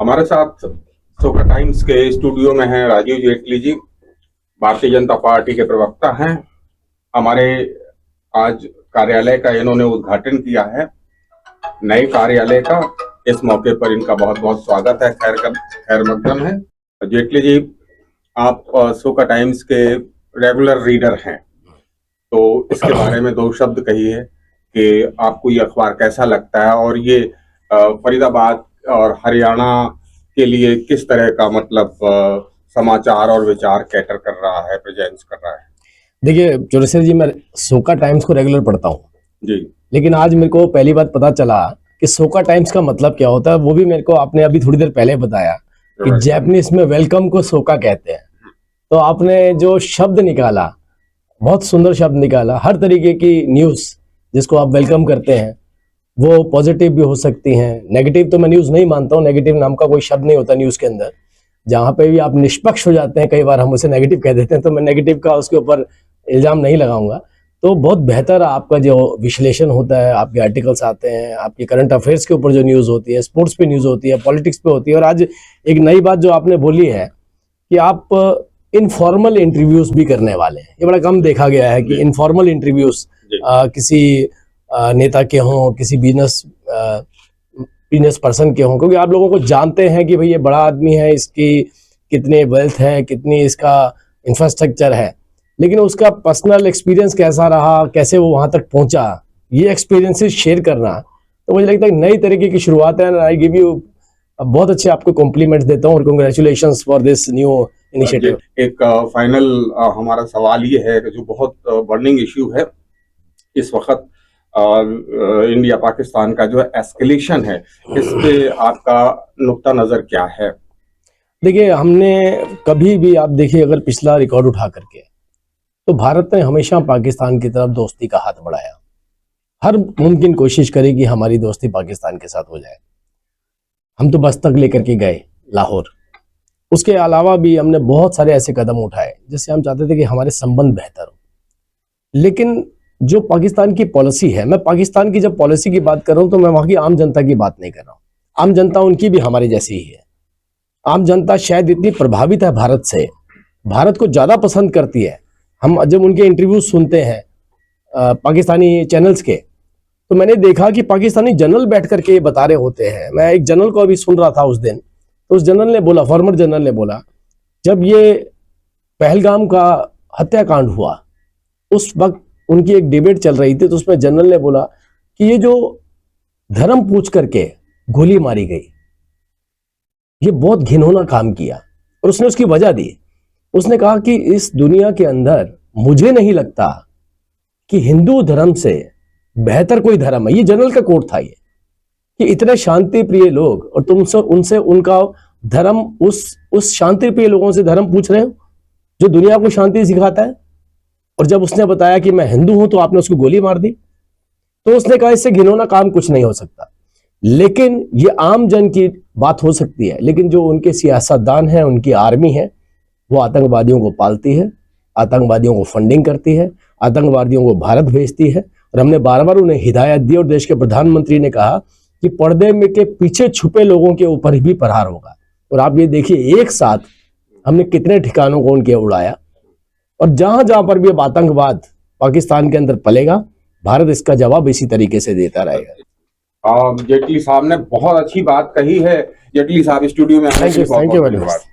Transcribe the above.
हमारे साथ सोका टाइम्स के स्टूडियो में हैं राजीव जेटली जी, भारतीय जनता पार्टी के प्रवक्ता हैं। हमारे आज कार्यालय का इन्होंने उद्घाटन किया है, नए कार्यालय का। इस मौके पर इनका बहुत बहुत स्वागत है, खैर मकदम है। जेटली जी, आप सोका टाइम्स के रेगुलर रीडर हैं, तो इसके बारे में दो शब्द कहिए कि आपको ये अखबार कैसा लगता है और ये फरीदाबाद और हरियाणा के लिए किस तरह का मतलब समाचार और विचार कैटर कर रहा है, प्रेजेंस कर रहा है। देखिए चौरसिया जी, मैं सोका टाइम्स को रेगुलर पढ़ता हूँ जी, लेकिन आज मेरे को पहली बार पता चला कि सोका टाइम्स का मतलब क्या होता है। वो भी मेरे को आपने अभी थोड़ी देर पहले बताया कि जापानीज में वेलकम को सोका कहते हैं। तो आपने जो शब्द निकाला, बहुत सुंदर शब्द निकाला। हर तरीके की न्यूज़ जिसको आप वेलकम करते हैं वो पॉजिटिव भी हो सकती हैं, नेगेटिव तो मैं न्यूज़ नहीं मानता हूँ। नेगेटिव नाम का कोई शब्द नहीं होता न्यूज़ के अंदर। जहाँ पे भी आप निष्पक्ष हो जाते हैं, कई बार हम उसे नेगेटिव कह देते हैं, तो मैं नेगेटिव का उसके ऊपर इल्ज़ाम नहीं लगाऊंगा। तो बहुत बेहतर आपका जो विश्लेषण होता है, आपके आर्टिकल्स आते हैं, आपके करंट अफेयर्स के ऊपर जो न्यूज़ होती है, स्पोर्ट्स पे न्यूज़ होती है, पॉलिटिक्स पे होती है। और आज एक नई बात जो आपने बोली है कि आप इनफॉर्मल इंटरव्यूज भी करने वाले हैं। ये बड़ा कम देखा गया है कि इनफॉर्मल इंटरव्यूज किसी नेता के हों, किसी बिजनेस पर्सन के हों, क्योंकि आप लोगों को जानते हैं कि भाई ये बड़ा आदमी है, इसकी कितने वेल्थ है, कितनी इसका इंफ्रास्ट्रक्चर है, लेकिन उसका पर्सनल एक्सपीरियंस कैसा रहा, कैसे वो वहां तक पहुंचा, ये एक्सपीरियंसेस शेयर करना, तो मुझे लगता है नई तरीके की शुरुआत है। आई गिव यू बहुत अच्छे आपको कॉम्प्लीमेंट्स देता हूँ और congratulations for this new initiative. एक फाइनल हमारा सवाल ये है कि जो बहुत बर्निंग इश्यू है इस वक्त, इंडिया पाकिस्तान का जो एस्केलेशन है, इस पे आपका नुक्ता नजर क्या है? देखिए, हमने कभी भी, आप देखिए अगर पिछला रिकॉर्ड उठा करके, तो भारत ने हमेशा पाकिस्तान की तरफ दोस्ती का हाथ बढ़ाया, हर मुमकिन कोशिश करी कि हमारी दोस्ती पाकिस्तान के साथ हो जाए। हम तो बस तक लेकर के गए, लाहौर। उसके अलावा भी हमने बहुत सारे ऐसे कदम उठाए जिससे हम चाहते थे कि हमारे संबंध बेहतर हो। लेकिन जो पाकिस्तान की पॉलिसी है, मैं पाकिस्तान की जब पॉलिसी की बात कर रहा हूं तो मैं वहां की आम जनता की बात नहीं कर रहा हूं। आम जनता उनकी भी हमारी जैसी ही है। आम जनता शायद इतनी प्रभावित है भारत से, भारत को ज्यादा पसंद करती है। हम जब उनके इंटरव्यू सुनते हैं पाकिस्तानी चैनल्स के, तो मैंने देखा कि पाकिस्तानी जनरल बैठ करके ये बता रहे होते हैं। मैं एक जनरल को अभी सुन रहा था उस दिन, तो उस जनरल ने बोला, फॉर्मर जनरल ने बोला, जब ये पहलगाम का हत्याकांड हुआ उस वक्त उनकी एक डिबेट चल रही थी, तो उसमें जनरल ने बोला कि ये जो धर्म पूछ करके गोली मारी गई, ये बहुत घिनौना काम किया। और उसने उसकी वजह दी। उसने कहा कि इस दुनिया के अंदर मुझे नहीं लगता कि हिंदू धर्म से बेहतर कोई धर्म है। ये जनरल का कोट था ये, कि इतने शांति प्रिय लोग और तुम सब उनसे उनका धर्म, उस शांति प्रिय लोगों से धर्म पूछ रहे हो जो दुनिया को शांति सिखाता है। और जब उसने बताया कि मैं हिंदू हूं तो आपने उसको गोली मार दी। तो उसने कहा इससे घिनौना काम कुछ नहीं हो सकता। लेकिन ये आम जन की बात हो सकती है, लेकिन जो उनके सियासतदान हैं, उनकी आर्मी है, वो आतंकवादियों को पालती है, आतंकवादियों को फंडिंग करती है, आतंकवादियों को भारत भेजती है। और हमने बार बार उन्हें हिदायत दी और देश के प्रधानमंत्री ने कहा कि पर्दे में के पीछे छुपे लोगों के ऊपर भी प्रहार होगा। और आप ये देखिए, एक साथ हमने कितने ठिकानों को उनके उड़ाया। और जहां जहां पर भी अब आतंकवाद पाकिस्तान के अंदर पलेगा, भारत इसका जवाब इसी तरीके से देता रहेगा। जेटली साहब ने बहुत अच्छी बात कही है। जेटली साहब स्टूडियो में आने के लिए बहुत बहुत धन्यवाद।